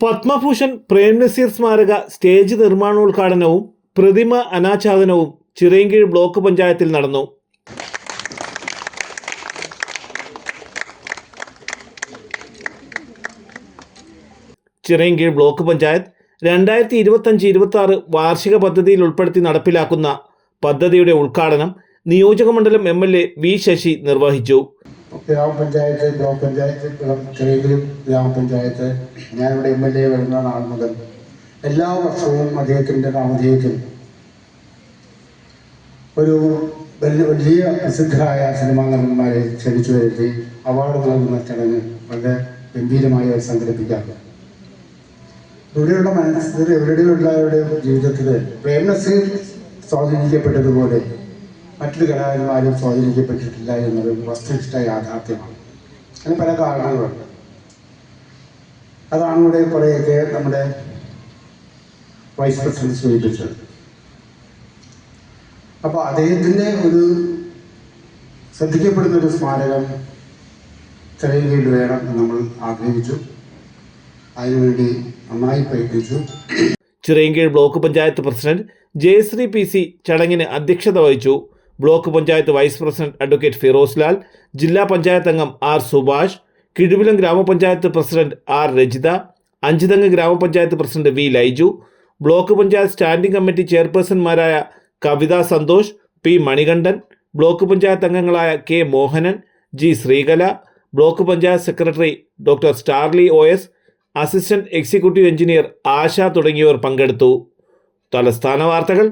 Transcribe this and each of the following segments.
പത്മഭൂഷൺ പ്രേം നസീർ സ്മാരക സ്റ്റേജ് നിർമ്മാണോദ്ഘാടനവും പ്രതിമ അനാച്ഛാദനവും ചിറയൻകീഴ് ബ്ലോക്ക് പഞ്ചായത്തിൽ നടന്നു. ചിറയൻകീഴ് ബ്ലോക്ക് പഞ്ചായത്ത് 2025-26 വാർഷിക പദ്ധതിയിൽ ഉൾപ്പെടുത്തി നടപ്പിലാക്കുന്ന പദ്ധതിയുടെ ഉദ്ഘാടനം നിയോജകമണ്ഡലം MLA വി ശശി നിർവഹിച്ചു. ഗ്രാമപഞ്ചായത്ത്, ബ്ലോക്ക് പഞ്ചായത്ത്, ചിറയൻകീഴ് ഗ്രാമപഞ്ചായത്ത് ഞാനിവിടെ MLA വരുന്ന നാൾ മുതൽ എല്ലാ വർഷവും അദ്ദേഹത്തിൻ്റെ നാമധേയത്തിൽ ഒരു വലിയ പ്രസിദ്ധരായ സിനിമാ നടന്മാരെ ക്ഷണിച്ചു വരുത്തി അവാർഡ് നൽകുന്ന ചടങ്ങ് വളരെ ഗംഭീരമായി സംഘടിപ്പിക്കാറുണ്ട്. ഇവിടെയുള്ള മനസ്സിൽ എവിടെയുള്ളവരുടെ ജീവിതത്തിൽ പ്രേം നസീർ സ്വാധീനിക്കപ്പെട്ടതുപോലെ മറ്റൊരു കലാകാരന്മാരും സ്വാധീനിക്കപ്പെട്ടിട്ടില്ല എന്നൊരു വസ്തുനിഷ്ഠ യാഥാർത്ഥ്യമാണ്. അതിന് പല കാരണങ്ങളുണ്ട്. അതാണ് ഇവിടെ കുറേയൊക്കെ നമ്മുടെ വൈസ് പ്രസിഡന്റ് സൂചിപ്പിച്ചത്. അപ്പോൾ അദ്ദേഹത്തിൻ്റെ ഒരു ശ്രദ്ധിക്കപ്പെടുന്നൊരു സ്മാരകം ചിറയൻകീഴിൽ വേണം എന്ന് നമ്മൾ ആഗ്രഹിച്ചു. അതിനുവേണ്ടി നന്നായി പ്രയത്നിച്ചു. Chirayinkeezhu block panchayat president Jayasree PC ചടങ്ങിന് അധ്യക്ഷത വഹിച്ചു. Block panchayat vice president advocate Firoz Lal, ജില്ലാ പഞ്ചായത്ത് അംഗം R സുഭാഷ്, കിഴുവിലം ഗ്രാമപഞ്ചായത്ത് പ്രസിഡന്റ് R രജിത, അഞ്ചുതങ്ങ് ഗ്രാമപഞ്ചായത്ത് president V Laiju, block panchayat standing committee ചെയർപേഴ്സൺമാരായ കവിത സന്തോഷ്, P മണികണ്ഠൻ, ബ്ലോക്ക് പഞ്ചായത്ത് അംഗങ്ങളായ K Mohanan, G Sreekala, block panchayat secretary doctor Starly OS, assistant executive engineer Asha തുടങ്ങിയവർ പങ്കെടുത്തു. തലസ്ഥാന വാർത്തകൾ,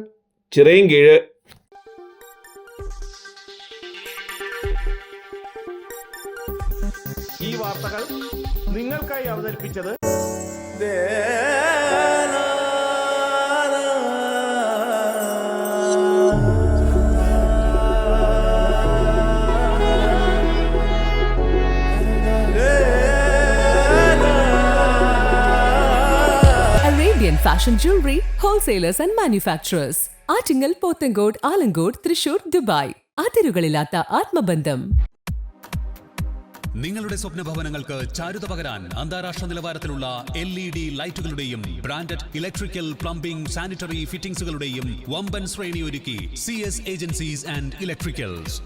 ചിറയൻകീഴ്. ഈ വാർത്തകൾ നിങ്ങൾക്കായി അവതരിപ്പിച്ചത് Fashion jewelry, wholesalers and manufacturers. Attingal, Pothencode, Alamcode, Thrissur, Dubai. അതിരുകളില്ലാത്ത ആത്മബന്ധം. നിങ്ങളുടെ സ്വപ്ന ഭവനങ്ങൾക്ക് ചാരുത പകരാൻ അന്താരാഷ്ട്ര നിലവാരത്തിലുള്ള LED ലൈറ്റുകളുടെയും ബ്രാൻഡഡ് ഇലക്ട്രിക്കൽ, പ്ലംബിംഗ്, സാനിറ്ററി ഫിറ്റിംഗ്സുകളുടെയും വമ്പൻ ശ്രേണി ഒരുക്കി CS ഏജൻസീസ് ആൻഡ് ഇലക്ട്രിക്കൽസ്.